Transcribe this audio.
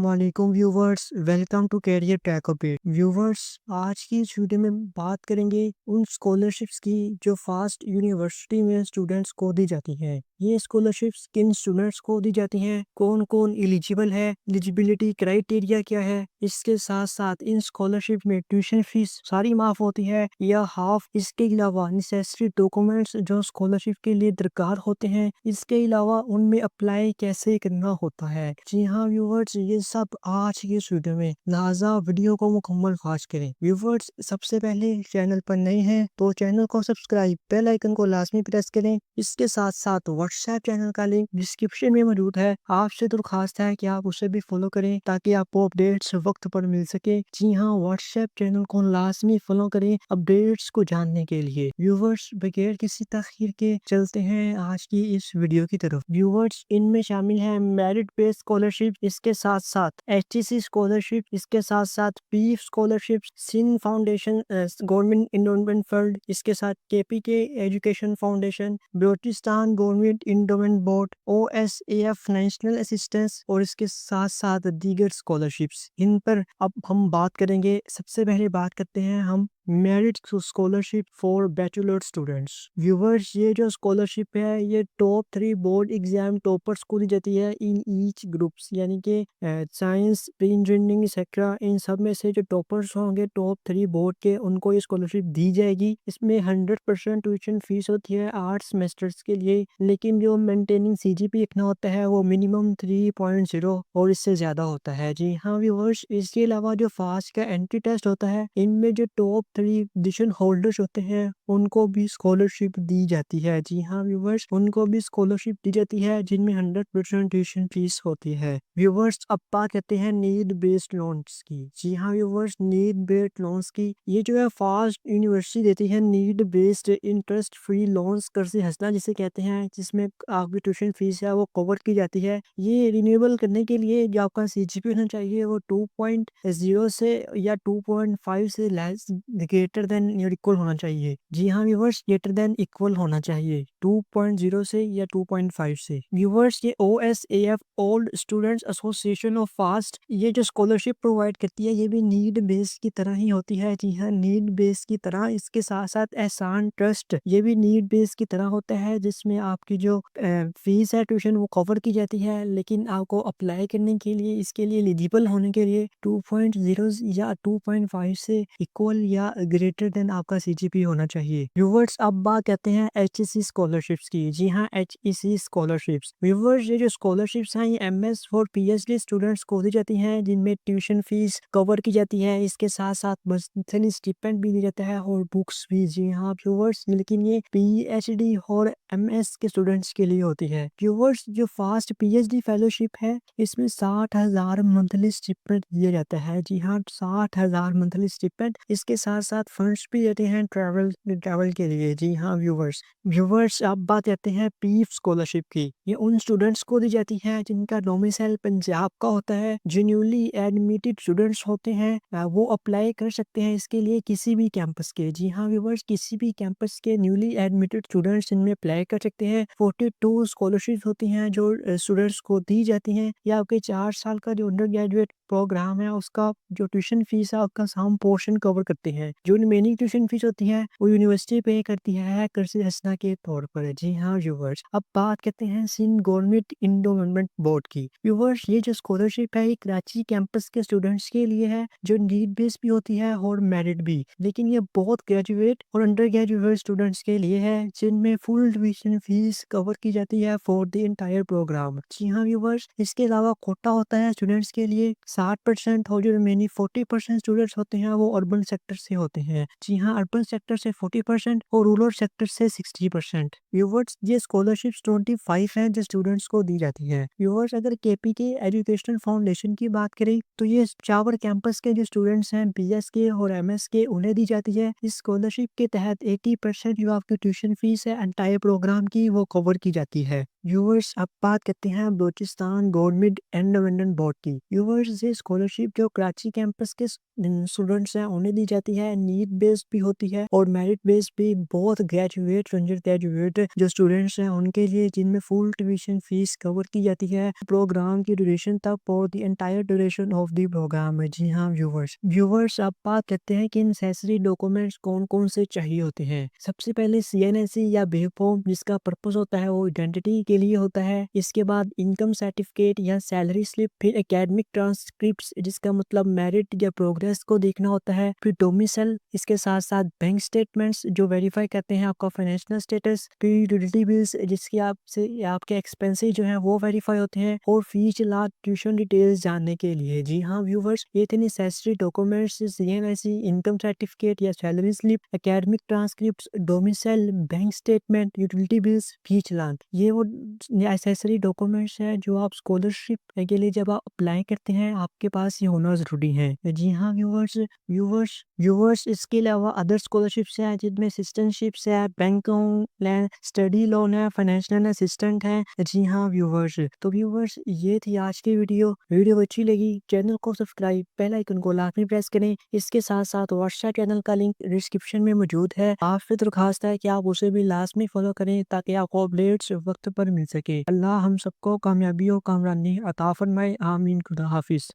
अस्सलामुअलैकुम viewers, welcome to career tech update. Viewers, आज की इस वीडियो में बात करेंगे उन स्कॉलरशिप्स की जो फास्ट यूनिवर्सिटी में स्टूडेंट्स को दी जाती हैं। ये स्कॉलरशिप्स किन स्टूडेंट्स को दी जाती हैं, कौन कौन एलिजिबल है, एलिजिबिलिटी क्राइटेरिया क्या है। इसके साथ साथ इन स्कॉलरशिप में ट्यूशन फीस सारी माफ होती है या हाफ। इसके अलावा नेसेसरी डॉक्यूमेंट्स जो स्कॉलरशिप के लिए दरकार होते हैं, इसके अलावा उनमें अप्लाई कैसे करना होता है। जी हाँ व्यूवर्स, ये सब आज की इस वीडियो में, लिहाजा वीडियो को मुकम्मल वॉच करें। व्यूवर्स, सबसे पहले चैनल पर नए हैं तो चैनल को सब्सक्राइब, बेल आइकन को लाजमी प्रेस करें। इसके साथ साथ व्हाट्सएप चैनल का लिंक डिस्क्रिप्शन में मौजूद है। आपसे दरखास्त है कि आप उसे भी फॉलो करें ताकि आपको अपडेट्स वक्त पर मिल सके। जी हाँ, व्हाट्सएप चैनल को लाजमी फॉलो करें अपडेट्स को जानने के लिए। व्यूवर्स, बगैर किसी तखीर के चलते हैं आज की इस वीडियो की तरफ। व्यूवर्स, इनमें शामिल है मेरिट बेस्ड स्कॉलरशिप, इसके साथ साथ HTC स्कॉलरशिप, इसके साथ साथ PEEF scholarship, Sindh foundation government endowment fund, इसके साथ KPK education foundation, Balochistan government endowment board, OSAF national assistance और इसके साथ साथ दीगर स्कॉलरशिप्स। इन पर अब हम बात करेंगे। सबसे पहले बात करते हैं हम merit scholarship for bachelor students. Viewers, ये जो स्कॉलरशिप है ये टॉप 3 बोर्ड एग्जाम टॉपर्स को दी जाती है इन ईच ग्रुप्स, यानी कि साइंस, प्री इंजीनियरिंग एक्सेट्रा। इन सब में से जो टॉपर्स होंगे टॉप 3 बोर्ड के, उनको ये स्कॉलरशिप दी जाएगी। इसमें 100% ट्यूशन फीस होती है 8 सेमेस्टर्स के लिए, लेकिन जो मेंटेनिंग CGP लिखना होता है वो मिनिमम 3.0 और इससे ज्यादा होता है। जी हाँ व्यूवर्स, इसके अलावा जो फास्ट का एंट्री टेस्ट होता है, इनमें जो टॉप 3 पोजीशन होल्डर्स होते हैं उनको भी स्कॉलरशिप दी जाती है। जी हाँ व्यूवर्स, उनको भी स्कॉलरशिप दी जाती है जिनमें 100% ट्यूशन फीस होती है। व्यूवर्स, अब बात करते हैं नीड बेस्ड लोन्स की। जी हाँ व्यूवर्स, नीड बेस्ड लोन्स की ये जो है फास्ट यूनिवर्सिटी देती है need based interest free loans, कर्ज हंसना जिसे कहते हैं, जिसमें आपकी ट्यूशन फीस है वो कवर की जाती है। ये रिन्यूएबल करने के लिए जो आपका CGP होना चाहिए वो 2.0 से या 2.5 से लेस, ग्रेटर देन या इक्वल होना चाहिए। जी हाँ व्यूवर्स, ग्रेटर देन इक्वल होना चाहिए 2.0 से या 2.5 से। व्यूवर्स, ये OSAF old students association of fast ये जो स्कॉलरशिप प्रोवाइड करती है ये भी नीड बेस की तरह ही होती है। जी हाँ, नीड बेस की तरह। इसके साथ साथ एहसान ट्रस्ट ये भी नीड बेस की तरह होता है, जिसमें आपकी जो फीस है ट्यूशन वो कवर की जाती है, लेकिन आपको अप्लाई करने के लिए, इसके लिए एलिजिबल होने के लिए 2.0 या 2.5 से इक्वल या ग्रेटर देन आपका CGP होना चाहिए। व्यूवर्स, अब बात करते हैं HEC स्कॉलरशिप्स की। जी हाँ, HEC स्कॉलरशिप्स। व्यूवर्स, ये जो स्कॉलरशिप्स हैं ये MS और PhD स्टूडेंट्स को दी जाती हैं, जिनमें ट्यूशन फीस कवर की जाती है। इसके साथ साथ मंथली स्टिपेंड भी दिया जाता है और बुक्स भी। जी हाँ व्यूवर्स, लेकिन ये PhD और MS के स्टूडेंट्स के लिए होती है। व्यूवर्स, जो फास्ट PhD फेलोशिप है इसमें 60,000 मंथली स्टिपेंड दिया जाता है। जी हाँ, 60,000 मंथली स्टिपेंड। इसके साथ साथ फंड्स भी देते हैं ट्रैवल के लिए। जी हाँ व्यूवर्स, अब बात करते हैं पीफ स्कॉलरशिप की। ये उन स्टूडेंट्स को दी जाती है जिनका डोमिसाइल पंजाब का होता है। जो न्यूली एडमिटेड स्टूडेंट्स होते हैं वो अप्लाई कर सकते हैं इसके लिए किसी भी कैंपस के। जी हाँ व्यूवर्स, किसी भी कैंपस के न्यूली एडमिटेड स्टूडेंट्स इनमें अप्लाई कर सकते हैं। 42 स्कॉलरशिप होती हैं जो स्टूडेंट्स को दी जाती हैं। या आपके 4 साल का जो अंडर ग्रेजुएट प्रोग्राम है उसका जो ट्यूशन फीस है उसका सम पोर्शन कवर करते हैं। जो रिमेनिंग ट्यूशन फीस होती है वो यूनिवर्सिटी पे करती है कर्ज हंसना के तौर पर। जी हाँ व्यूवर्स, अब बात करते हैं सिंध गवर्नमेंट इंडोमेंट बोर्ड की। व्यूवर्स, ये जो स्कॉलरशिप है ये कराची कैंपस के स्टूडेंट्स के लिए है, जो नीड बेस्ड भी होती है और मेरिट भी, लेकिन ये बहुत ग्रेजुएट और अंडर ग्रेजुएट स्टूडेंट्स के लिए है जिनमें फुल ट्यूशन फीस कवर की जाती है फॉर द इंटायर प्रोग्राम। जी हाँ व्यूवर्स, इसके अलावा कोटा होता है स्टूडेंट्स के लिए 60% और जो रिमेनिंग 40% स्टूडेंट्स होते हैं वो अर्बन सेक्टर से होते हैं। जी हाँ, अर्बन सेक्टर से 40% और रूरल सेक्टर से 60%। व्यूवर्स, ये स्कॉलरशिप 25 हैं जो स्टूडेंट्स को दी जाती है। व्यूवर्स, अगर KPK एजुकेशन फाउंडेशन की बात करें तो ये चावर कैंपस के जो स्टूडेंट्स हैं BS के और MS के उन्हें दी जाती है। इस स्कॉलरशिप के तहत 80% जो आपकी ट्यूशन फीस है एंटायर प्रोग्राम की वो कवर की जाती है। व्यूअर्स, अब बात करते हैं बलूचिस्तान गवर्नमेंट इंडिपेंडेंट बोर्ड की। व्यूअर्स, ये स्कॉलरशिप जो कराची कैंपस के स्टूडेंट्स हैं उन्हें दी जाती है, नीड बेस्ड भी होती है और मेरिट बेस्ड भी। बहुत ग्रेजुएट अंडर ग्रेजुएट जो स्टूडेंट्स हैं उनके लिए, जिनमें फुल ट्यूशन फीस कवर की जाती है प्रोग्राम की ड्यूरेशन तक, for the entire duration of the program. जी हाँ व्यूअर्स अब बात करते हैं कि नेसेसरी डॉक्यूमेंट्स कौन कौन से चाहिए होते हैं। सबसे पहले CNSE या बे फॉर्म, जिसका पर्पस होता है वो आइडेंटिटी के लिए होता है। इसके बाद इनकम सर्टिफिकेट या सैलरी स्लिप, फिर एकेडमिक ट्रांसक्रिप्ट्स जिसका मतलब मेरिट या प्रोग्रेस को देखना होता है, फिर डोमिसाइल, इसके साथ साथ बैंक स्टेटमेंट्स जो वेरीफाई करते हैं आपका फाइनेंशियल स्टेटस, फिर यूटिलिटी बिल्स जिसकी आपसे आपके एक्सपेंसेस जो हैं वो वेरीफाई होते हैं, और फीस लाख ट्यूशन डिटेल्स जानने के लिए। जी हाँ व्यूवर्स, ये थे necessary documents, CNSE, income certificate या salary slip, academic transcripts, domicile, bank statement, utility bills, fee challan. ये वो नेसेसरी डॉक्यूमेंट्स हैं जो आप स्कॉलरशिप के लिए जब आप अप्लाई करते हैं आपके पास ये होना जरूरी है। जी हाँ व्यूवर्स, इसके अलावा अदर स्कॉलरशिप्स हैं जिनमें असिस्टेंटशिप्स है, बैंक लोन, स्टडी लोन है, फाइनेंशियल असिस्टेंट है। जी हाँ व्यूवर्स, तो व्यूवर्स ये थी आज की वीडियो अच्छी लगी चैनल को सब्सक्राइब, बेल आइकन को लाजमी प्रेस करें। इसके साथ साथ व्हाट्सएप चैनल का लिंक डिस्क्रिप्शन में मौजूद है। आपसे दरखास्त है कि आप उसे भी लाजमी फॉलो करें ताकि आपको अपडेट्स वक्त पर मिल सके। अल्लाह हम सबको कामयाबी और कामरानी अता फरमाए, आमीन। खुदा हाफिज।